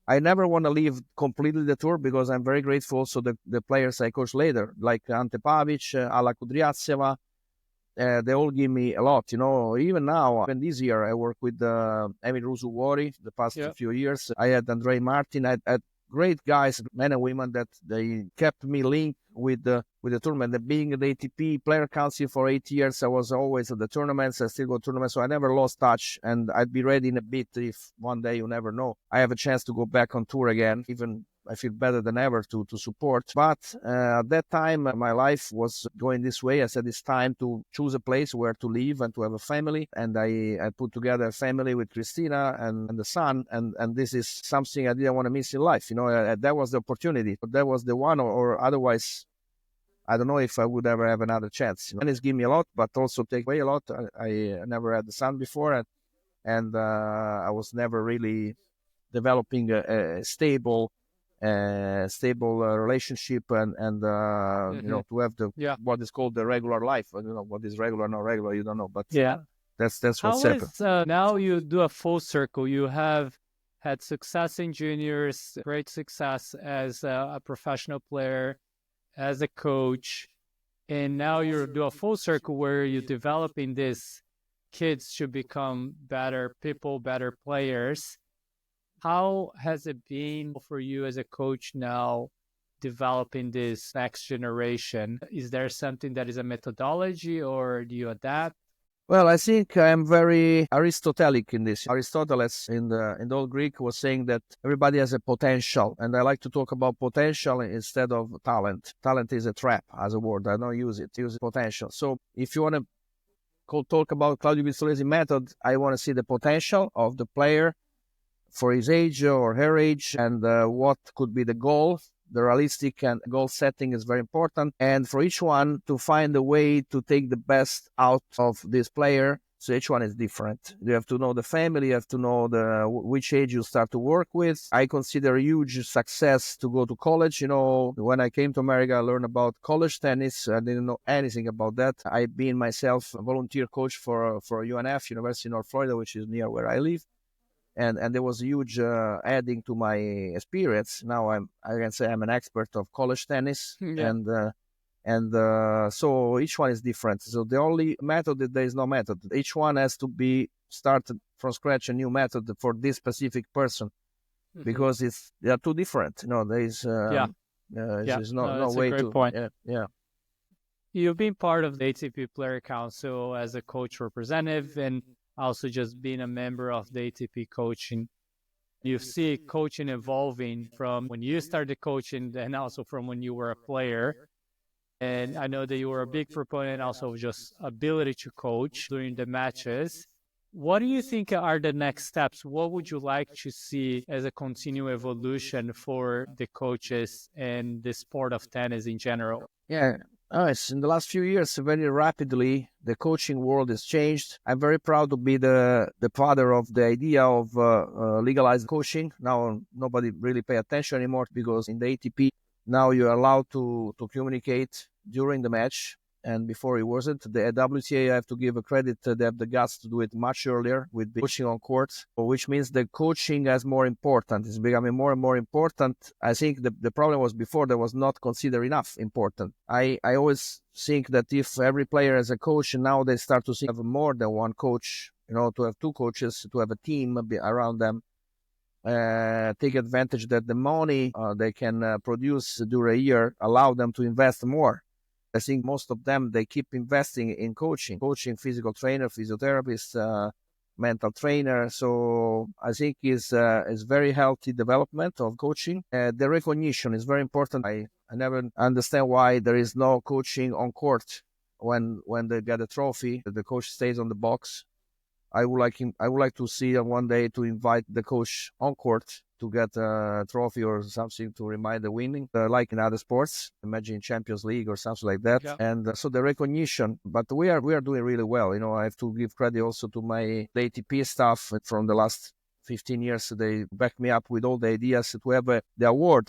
[SPEAKER 2] I never want to leave completely the tour because I'm very grateful also the players I coached later, like Ante Pavic, Ala Kudryavtseva. They all give me a lot, Even now, even this year, I work with Emil Rusuwori. The past few years, I had Andre Martin. I had great guys, men and women, that they kept me linked with the tournament. And being the ATP player council for 8 years, I was always at the tournaments. I still go to tournaments, so I never lost touch. And I'd be ready in a bit if one day, you never know, I have a chance to go back on tour again. Even I feel better than ever to support. But at that time, my life was going this way. I said it's time to choose a place where to live and to have a family. And I put together a family with Christina and the son. And this is something I didn't want to miss in life. That was the opportunity. But that was the one, or otherwise, I don't know if I would ever have another chance. Tennis give me a lot, but also take away a lot. I never had the son before, and I was never really developing a stable relationship and to have what is called the regular life. I don't know what is regular, not regular. You don't know, but that's what's happened.
[SPEAKER 1] Now you do a full circle. You have had success in juniors, great success as a professional player, as a coach, and now you do a full circle where you're developing these kids to become better people, better players. How has it been for you as a coach now, developing this next generation? Is there something that is a methodology, or do you adapt?
[SPEAKER 2] Well, I think I'm very Aristotelic in this. Aristotle in the old Greek was saying that everybody has a potential, and I like to talk about potential instead of talent. Talent is a trap as a word. I don't use it. Use potential. So if you want to talk about Claudio Pistolesi method, I want to see the potential of the player for his age or her age, and what could be the goal. The realistic and goal setting is very important. And for each one to find a way to take the best out of this player. So each one is different. You have to know the family. You have to know which age you start to work with. I consider a huge success to go to college. When I came to America, I learned about college tennis. I didn't know anything about that. I've been myself a volunteer coach for UNF, University of North Florida, which is near where I live. And there was a huge adding to my experience. Now I can say I'm an expert of college tennis, and so each one is different. So the only method that there is no method. Each one has to be started from scratch, a new method for this specific person, because they are too different. There is there's no way to.
[SPEAKER 1] Point.
[SPEAKER 2] Yeah.
[SPEAKER 1] You've been part of the ATP Player Council as a coach representative, and also just being a member of the ATP coaching. You see coaching evolving from when you started coaching and also from when you were a player. And I know that you were a big proponent also of just ability to coach during the matches. What do you think are the next steps? What would you like to see as a continued evolution for the coaches and the sport of tennis in general?
[SPEAKER 2] Yeah. Yes, in the last few years, very rapidly, the coaching world has changed. I'm very proud to be the father of the idea of legalized coaching. Now, nobody really pay attention anymore because in the ATP, now you're allowed to communicate during the match. And before it wasn't. The WTA, I have to give a credit, they have the guts to do it much earlier with the coaching on court, which means the coaching is more important. It's becoming more and more important. I think the problem was before there was not considered enough important. I always think that if every player has a coach, and now they start to have more than one coach, to have two coaches, to have a team around them, take advantage that the money they can produce during a year allow them to invest more. I think most of them, they keep investing in coaching, physical trainer, physiotherapist, mental trainer. So I think is very healthy development of coaching. The recognition is very important. I never understand why there is no coaching on court when they get a trophy. The coach stays on the box. I would like to see one day to invite the coach on court to get a trophy or something to remind the winning, like in other sports, imagine Champions League or something like that. Yeah. And so the recognition, but we are doing really well. I have to give credit also to my ATP staff from the last 15 years, they back me up with all the ideas to have the award.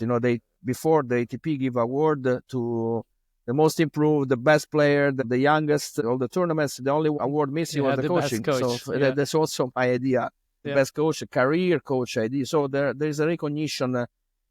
[SPEAKER 2] Before the ATP give award to the most improved, the best player, the youngest, all the tournaments, the only award missing was the coaching.
[SPEAKER 1] Coach.
[SPEAKER 2] So that's also my idea. The best coach, career coach idea. So there's a recognition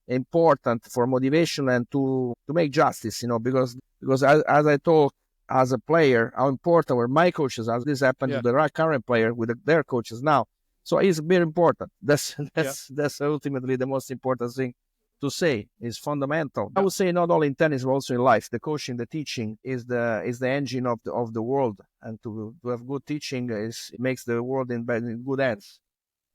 [SPEAKER 2] important for motivation and to make justice, because as I told, as a player, how important were my coaches, as this happened to the current player with their coaches now. So it's very important. That's ultimately the most important thing to say. Is fundamental. I would say not only in tennis but also in life. The coaching, the teaching is the engine of the world, and to have good teaching it makes the world in good hands.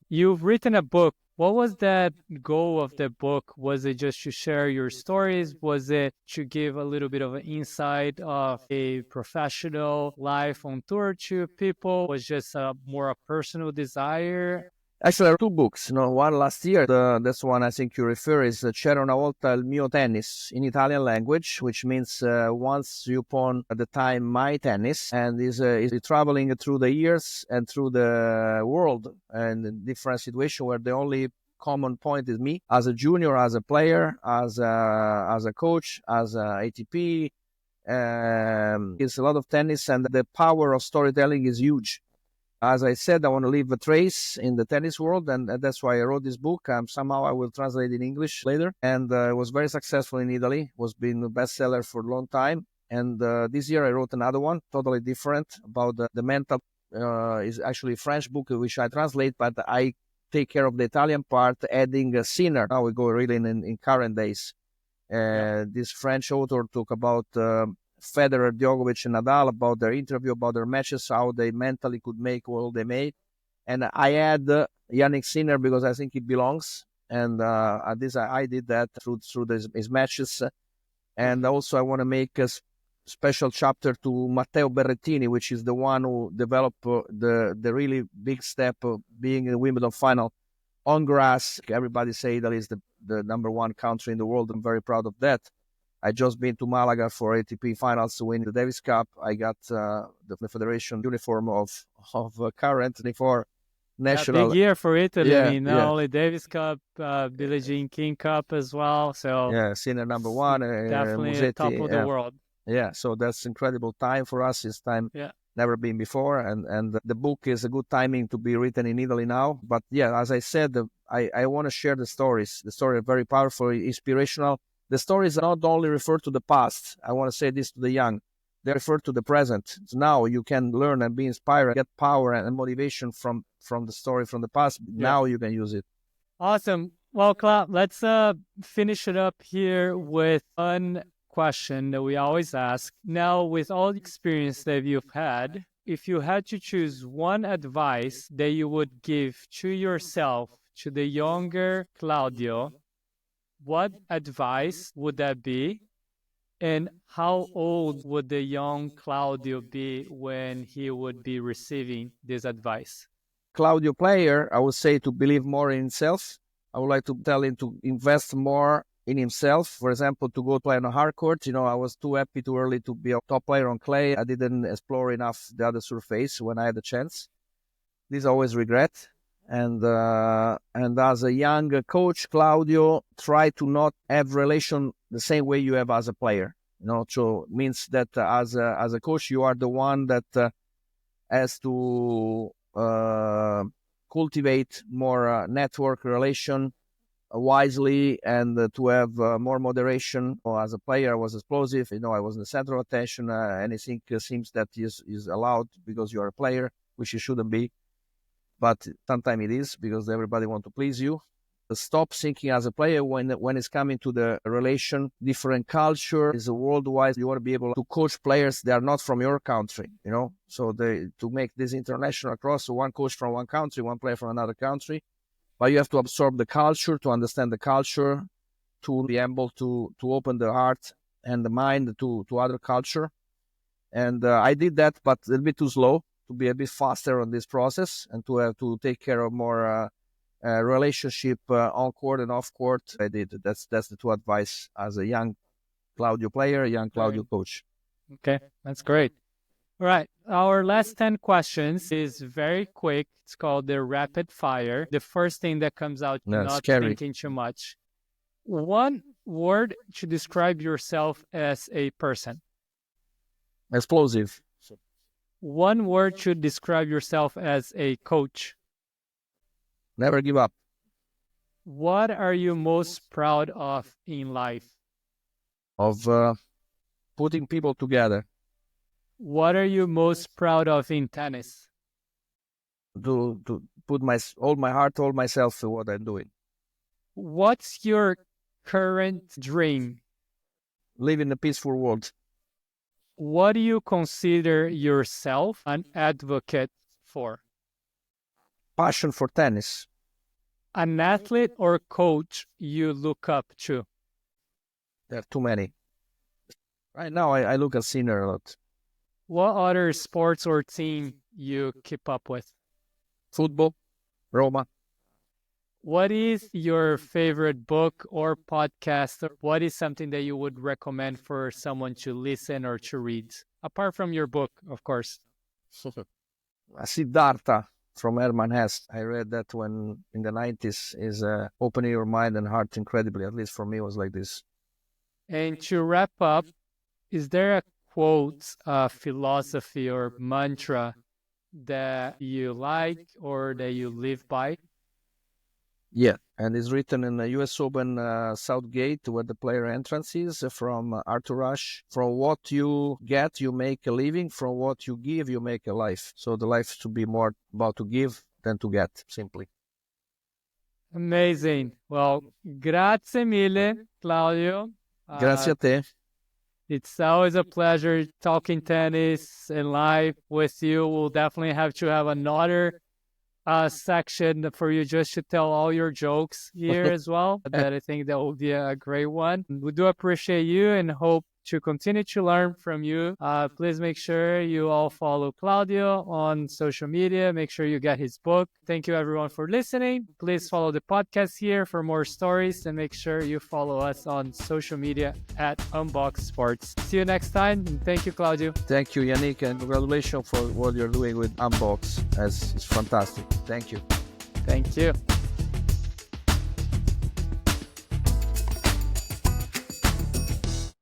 [SPEAKER 1] You've written a book. What was that goal of the book? Was it just to share your stories? Was it to give a little bit of an insight of a professional life on tour to people? Was just more a personal desire?
[SPEAKER 2] Actually, there are two books. One last year, that's one I think you refer, is C'era una volta il mio tennis, in Italian language, which means once upon the time my tennis, and is traveling through the years and through the world and in different situations where the only common point is me as a junior, as a player, as a coach, as a ATP. It's a lot of tennis, and the power of storytelling is huge. As I said, I want to leave a trace in the tennis world, and that's why I wrote this book. Somehow I will translate it in English later, and it was very successful in Italy. Was been a bestseller for a long time, and this year I wrote another one, totally different, about the mental. Is actually a French book which I translate, but I take care of the Italian part, adding a sinner. Now we go really in current days. This French author talk about Federer, Djokovic, and Nadal, about their interview, about their matches, how they mentally could make all they made. And I add Yannick Sinner because I think it belongs. And I did that through his matches. And also I want to make a special chapter to Matteo Berrettini, which is the one who developed the really big step of being in the Wimbledon final on grass. Everybody say Italy is the number one country in the world. I'm very proud of that. I just been to Malaga for ATP finals to win the Davis Cup. I got the federation uniform of currently for national.
[SPEAKER 1] Big year for Italy. Not only Davis Cup, Billie Jean King Cup as well. So
[SPEAKER 2] Sinner number one.
[SPEAKER 1] Definitely
[SPEAKER 2] Musetti,
[SPEAKER 1] top of the world.
[SPEAKER 2] Yeah, so that's incredible time for us. It's time never been before, and the book is a good timing to be written in Italy now. But as I said, I want to share the stories. The story are very powerful, inspirational. The stories not only refer to the past. I want to say this to the young. They refer to the present. So now you can learn and be inspired, get power and motivation from the story from the past. Now you can use it.
[SPEAKER 1] Awesome. Well, Cla, let's finish it up here with one question that we always ask. Now, with all the experience that you've had, if you had to choose one advice that you would give to yourself, to the younger Claudio, what advice would that be? And how old would the young Claudio be when he would be receiving this advice?
[SPEAKER 2] Claudio player, I would say to believe more in himself. I would like to tell him to invest more in himself. For example, to go play on a hard court. I was too happy too early to be a top player on clay. I didn't explore enough the other surface when I had the chance. This I always regret. And as a young coach, Claudio, try to not have relation the same way you have as a player. So means that as a coach, you are the one that has to cultivate more network relation wisely, and to have more moderation. As a player, I was explosive. I was in the center of attention. Anything seems that is allowed because you are a player, which you shouldn't be. But sometimes it is because everybody wants to please you. Stop thinking as a player when it's coming to the relation. Different culture is worldwide. You want to be able to coach players that are not from your country, So to make this international cross, one coach from one country, one player from another country. But you have to absorb the culture, to understand the culture, to be able to open the heart and the mind to other culture. And I did that, but a little bit too slow. To be a bit faster on this process and to have to take care of more relationship on court and off court. I did. That's the two advice as a young Claudio player, a young Claudio coach.
[SPEAKER 1] Okay, that's great. All right. Our last 10 questions is very quick. It's called the rapid fire. The first thing that comes out, not
[SPEAKER 2] Scary.
[SPEAKER 1] thinking too much. One word to describe yourself as a person.
[SPEAKER 2] Explosive.
[SPEAKER 1] One word to describe yourself as a coach.
[SPEAKER 2] Never give up.
[SPEAKER 1] What are you most proud of in life?
[SPEAKER 2] Of putting people together.
[SPEAKER 1] What are you most proud of in tennis?
[SPEAKER 2] To put all my heart, all myself to what I'm doing.
[SPEAKER 1] What's your current dream?
[SPEAKER 2] Live in a peaceful world.
[SPEAKER 1] What do you consider yourself an advocate for?
[SPEAKER 2] Passion for tennis.
[SPEAKER 1] An athlete or coach you look up to?
[SPEAKER 2] There are too many. Right now, I look at Sinner a lot.
[SPEAKER 1] What other sports or team you keep up with?
[SPEAKER 2] Football, Roma.
[SPEAKER 1] What is your favorite book or podcast? Or what is something that you would recommend for someone to listen or to read? Apart from your book, of course.
[SPEAKER 2] Siddhartha from Hermann Hesse. I read that when in the 90s is opening your mind and heart incredibly. At least for me, it was like this.
[SPEAKER 1] And to wrap up, is there a quote, philosophy or mantra that you like or that you live by?
[SPEAKER 2] Yeah, and it's written in the U.S. Open Southgate, where the player entrance is, from Arthur Ashe. From what you get, you make a living. From what you give, you make a life. So the life should be more about to give than to get, simply.
[SPEAKER 1] Amazing. Well, grazie mille, Claudio.
[SPEAKER 2] Grazie a te.
[SPEAKER 1] It's always a pleasure talking tennis and life with you. We'll definitely have to have another section for you just to tell all your jokes here as well. That I think that will be a great one. We do appreciate you and hope to continue to learn from you. Please make sure you all follow Claudio on social media. Make sure you get his book. Thank you everyone for listening. Please follow the podcast here for more stories and make sure you follow us on social media at Unboxed Sports. See you next time. And thank you, Claudio.
[SPEAKER 2] Thank you, Yannick, and congratulations for what you're doing with Unbox. It's fantastic. Thank you.
[SPEAKER 1] Thank you.